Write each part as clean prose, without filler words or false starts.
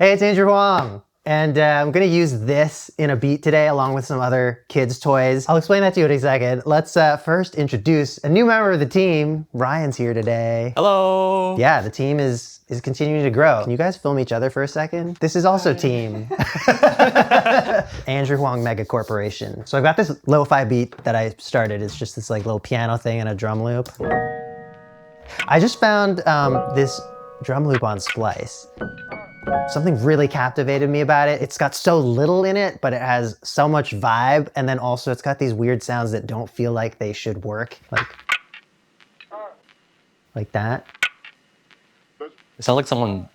Hey, it's Andrew Huang. And I'm gonna use this in a beat today along with some other kids' toys. I'll explain that to you in a second. Let's first introduce a new member of the team. Ryan's here today. Hello. Yeah, the team is continuing to grow. Can you guys film each other for a second? This is also team. Andrew Huang Mega Corporation. So I've got this lo-fi beat that I started. It's just this like little piano thing and a drum loop. I just found this drum loop on Splice. Something really captivated me about it. It's got so little in it, but it has so much vibe. And then also it's got these weird sounds that don't feel like they should work. Like that. It sounds like someone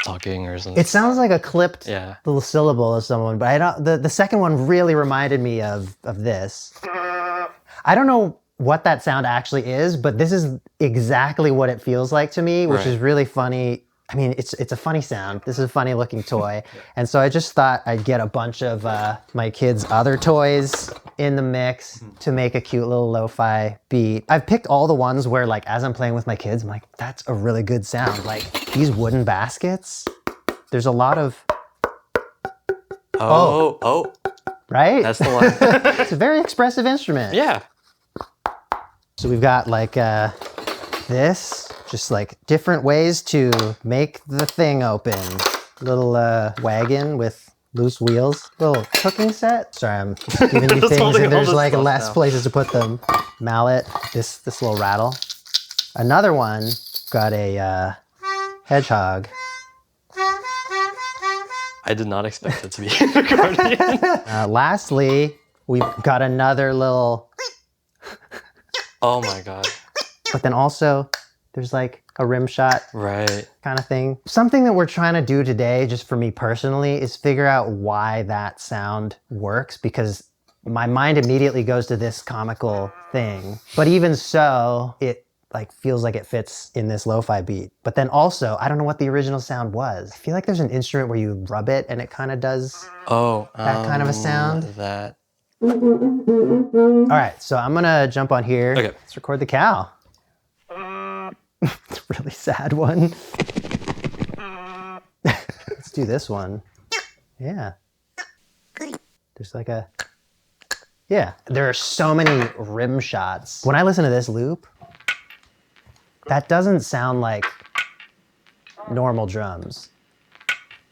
talking or something. It sounds like a clipped little syllable of someone, but I don't, the second one really reminded me of this. I don't know what that sound actually is, but this is exactly what it feels like to me, which is really funny. I mean, it's a funny sound. This is a funny looking toy. And so I just thought I'd get a bunch of my kids' other toys in the mix to make a cute little lo-fi beat. I've picked all the ones where like, as I'm playing with my kids, I'm like, that's a really good sound. Like these wooden baskets, there's a lot of, Oh. right? That's the one. It's a very expressive instrument. Yeah. So we've got like this, just like different ways to make the thing open. Little wagon with loose wheels. Little cooking set. Sorry, I'm giving you things and there's like less places to put them. Mallet, this little rattle. Another one, got a hedgehog. I did not expect it to be an accordion. Lastly, we've got another little, Oh my God. but then also there's like a rim shot Right. kind of thing. Something that we're trying to do today, just for me personally, is figure out why that sound works, because my mind immediately goes to this comical thing. But even so, it like feels like it fits in this lo-fi beat. But then also, I don't know what the original sound was. I feel like there's an instrument where you rub it and it kind of does that kind of a sound. That. All right, so I'm gonna jump on here. Okay. Let's record the cow. It's a really sad one. Let's do this one. Yeah. There's like a, yeah. There are so many rim shots. When I listen to this loop, that doesn't sound like normal drums.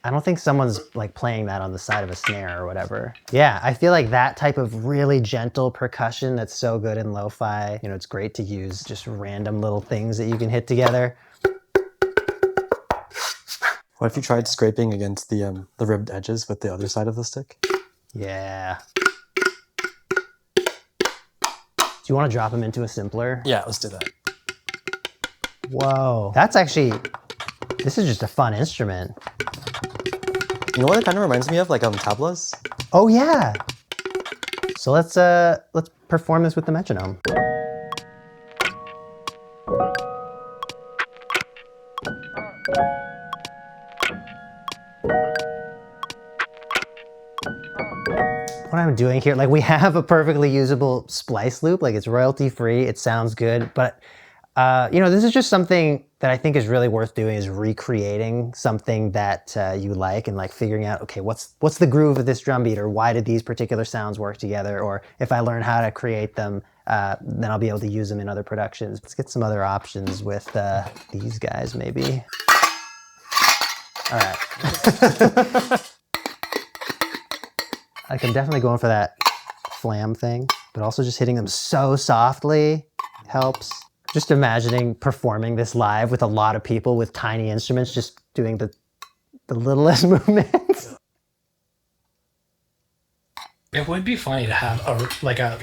I don't think someone's like playing that on the side of a snare or whatever. Yeah, I feel like that type of really gentle percussion that's so good in lo-fi, you know, it's great to use just random little things that you can hit together. What if you tried scraping against the ribbed edges with the other side of the stick? Yeah. Do you want to drop them into a simpler? Yeah, let's do that. Whoa. That's actually, this is just a fun instrument. You know what it kind of reminds me of? Like tablas? Oh yeah. So let's perform this with the metronome. What I'm doing here, like we have a perfectly usable splice loop, like it's royalty free, it sounds good, but you know, this is just something that I think is really worth doing, is recreating something that you like and like figuring out, okay, what's the groove of this drum beat, or why did these particular sounds work together, or if I learn how to create them, then I'll be able to use them in other productions. Let's get some other options with these guys maybe. All right. Like I'm definitely going for that flam thing, but also just hitting them so softly helps. Just imagining performing this live with a lot of people with tiny instruments, just doing the littlest movements. It would be funny to have a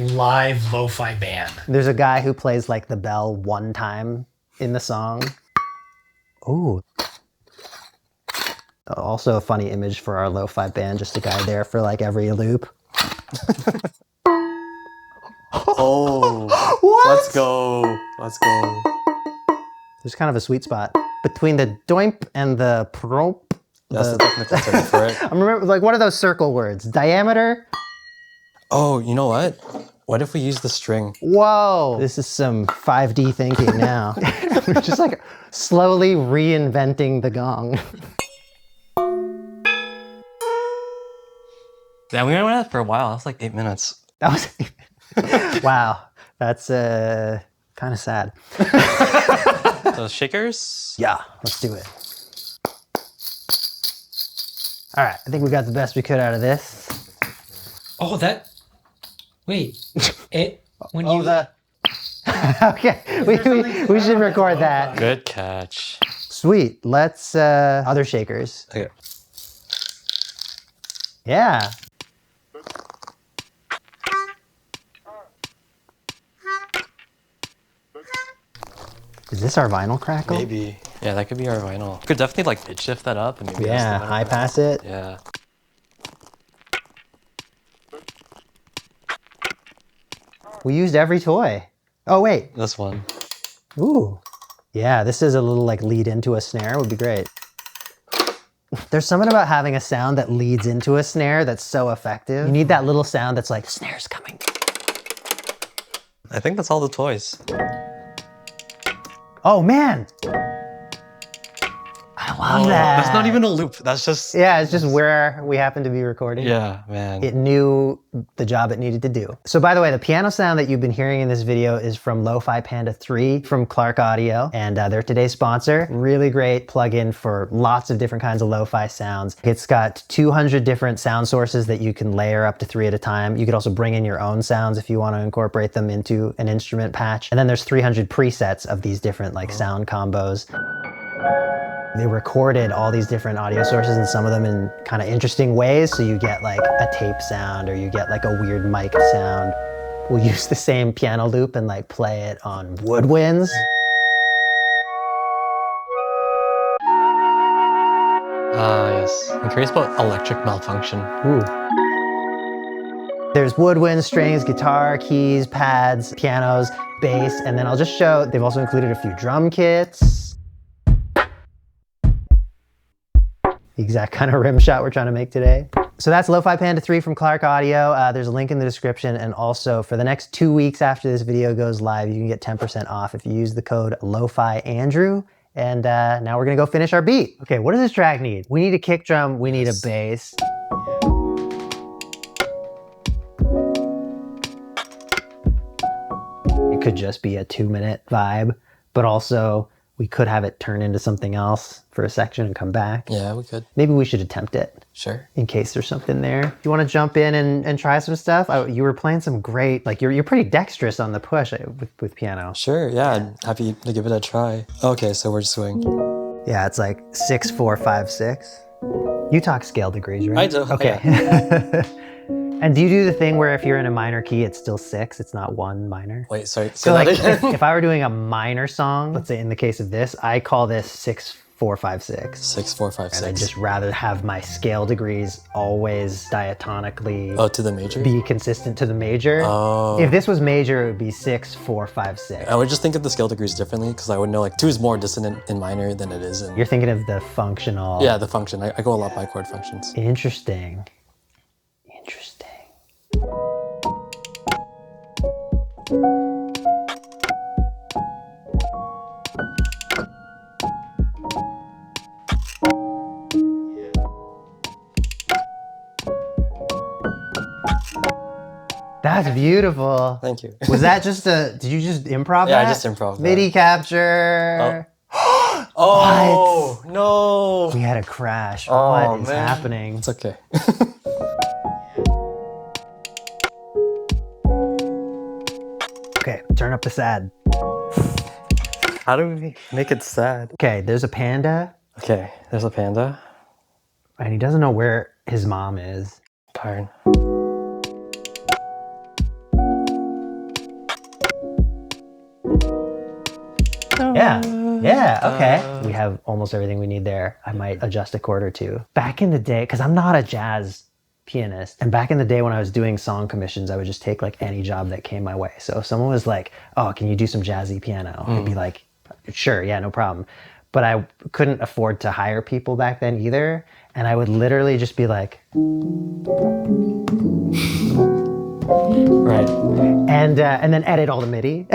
live lo-fi band. There's a guy who plays like the bell one time in the song. Ooh. Also a funny image for our lo-fi band, just a guy there for like every loop. Oh, What? Let's go. Let's go. There's kind of a sweet spot between the doimp and the promp. That's the technical term for it. I remember, like, what are those circle words? Diameter? Oh, you know what? What if we use the string? Whoa, this is some 5D thinking now. We're just like slowly reinventing the gong. Yeah, we went at it for a while. It was like 8 minutes. That was wow. That's kind of sad. So shakers? Yeah, let's do it. All right, I think we got the best we could out of this. Oh, that. Wait. It when Oh, you the. Okay, we should record that. Good catch. Sweet. Let's other shakers. Okay. Yeah. Is this our vinyl crackle? Maybe. Yeah, that could be our vinyl. Could definitely like pitch shift that up and maybe Yeah, that's the vinyl high crackle. pass it. Yeah. We used every toy. Oh wait. This one. Ooh. Yeah, this is a little like lead into a snare would be great. There's something about having a sound that leads into a snare that's so effective. You need that little sound that's like, snare's coming. I think that's all the toys. Oh man. I love that. That's not even a loop. That's just... Yeah, it's just where we happen to be recording. Yeah, man. It knew the job it needed to do. So by the way, the piano sound that you've been hearing in this video is from Lo-Fi Panda 3 from Clark Audio, and they're today's sponsor. Really great plugin for lots of different kinds of lo-fi sounds. It's got 200 different sound sources that you can layer up to 3 at a time. You could also bring in your own sounds if you want to incorporate them into an instrument patch. And then there's 300 presets of these different like sound combos. They recorded all these different audio sources and some of them in kind of interesting ways. So you get like a tape sound or you get like a weird mic sound. We'll use the same piano loop and like play it on woodwinds. Yes. I'm curious about electric malfunction. Ooh. There's woodwinds, strings, guitar, keys, pads, pianos, bass, and then I'll just show, they've also included a few drum kits. The exact kind of rim shot we're trying to make today. So that's Lo-Fi Panda 3 from Clark Audio. There's a link in the description, and also for the next 2 weeks after this video goes live, you can get 10% off if you use the code LoFiAndrew. And now we're gonna go finish our beat. Okay, what does this track need? We need a kick drum, we need a bass. It could just be a 2-minute vibe, but also we could have it turn into something else for a section and come back. Yeah, we could. Maybe we should attempt it Sure. in case there's something there. You want to jump in and try some stuff? You were playing some great, like you're pretty dexterous on the push with piano. Sure, yeah. I'm happy to give it a try. Okay, so we're just doing... Yeah, it's like 6, 4, 5, 6. You talk scale degrees, right? I do, Okay. yeah. And do you do the thing where if you're in a minor key, it's still 6, it's not 1 minor? Wait, sorry. Say So that like, again. if I were doing a minor song, let's say in the case of this, I call this 6, 4, 5, 6. 6, 4, 5, 6. And I'd just rather have my scale degrees always diatonically Oh, to the major? be consistent to the major. Oh. If this was major, it would be 6, 4, 5, 6. I would just think of the scale degrees differently because I would know like 2 is more dissonant in minor than it is in... You're thinking of the functional. Yeah, the function. I go a lot by chord functions. Interesting. Interesting. That's beautiful. Thank you. Was that just did you just improv Yeah, I that? just improv that. MIDI capture. Oh, no. We had a crash. Oh, What is man. happening? It's okay. Okay, turn up the sad. How do we make it sad? Okay, there's a panda, Okay, there's a panda. and he doesn't know where his mom is. Darn. Yeah. Yeah, okay. We have almost everything we need there. I might adjust a chord or two. Back in the day, because I'm not a jazz pianist, and back in the day when I was doing song commissions, I would just take like any job that came my way. So if someone was like, oh, can you do some jazzy piano? I'd be like, sure, yeah, no problem. But I couldn't afford to hire people back then either. And I would literally just be like, Right. and then edit all the MIDI.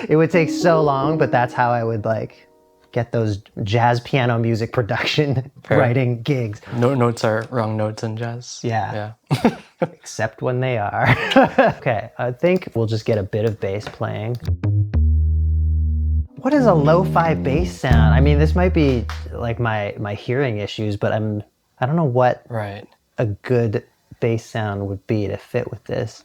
It would take so long, but that's how I would like get those jazz piano music production writing gigs. No notes are wrong notes in jazz. Yeah. Yeah. Except when they are. Okay, I think we'll just get a bit of bass playing. What is a lo-fi bass sound? I mean, this might be like my hearing issues, but I don't know what Right. a good bass sound would be to fit with this.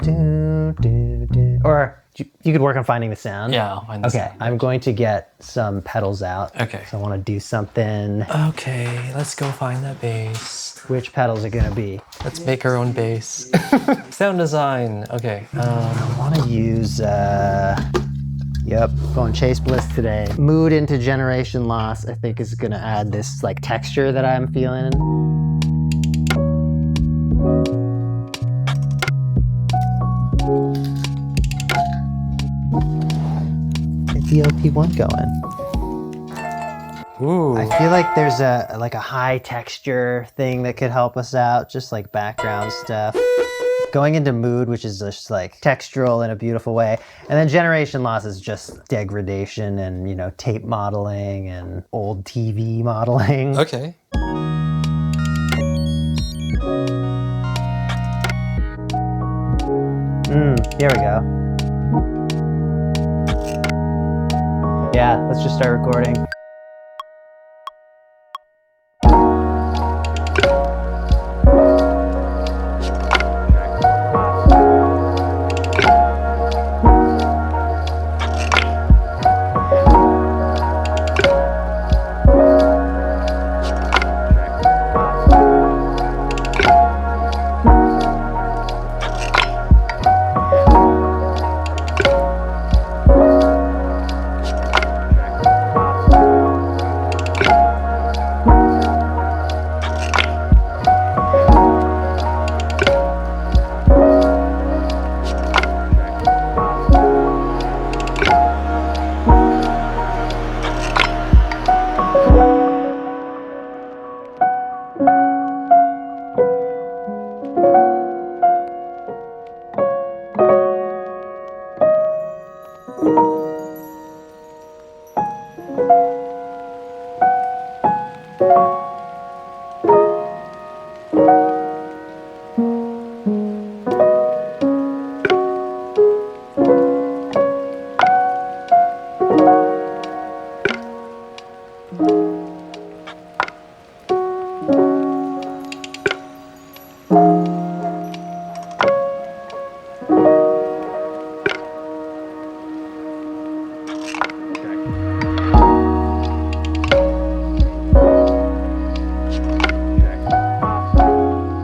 Or you could work on finding the sound. Yeah, I'll find the Okay, sound. I'm going to get some pedals out. Okay. So I want to do something. Okay, let's go find that bass. Which pedals are going to be? Let's make our own bass. Sound design. Okay. I want to use, going Chase Bliss today. Mood into Generation Loss, I think, is going to add this like texture that I'm feeling. Get the LP1 going. Ooh. I feel like there's a high texture thing that could help us out, just like background stuff. Going into Mood, which is just like textural in a beautiful way. And then Generation Loss is just degradation and, you know, tape modeling and old TV modeling. Okay. Here we go. Yeah, let's just start recording.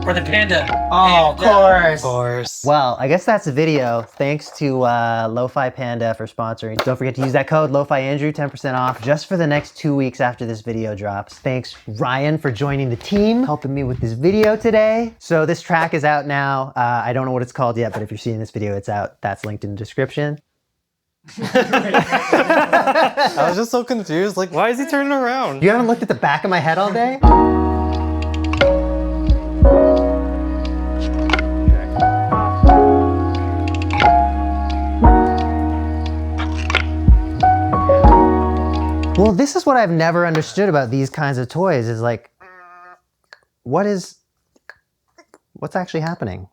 For the Panda. Oh, of Of course. Well, I guess that's the video. Thanks to Lo-Fi Panda for sponsoring. Don't forget to use that code LoFiAndrew, 10% off just for the next 2 weeks after this video drops. Thanks Ryan for joining the team, helping me with this video today. So this track is out now. I don't know what it's called yet, but if you're seeing this video, it's out. That's linked in the description. I was just so confused. Like, why is he turning around? You haven't looked at the back of my head all day? Well, this is what I've never understood about these kinds of toys is like, what's actually happening?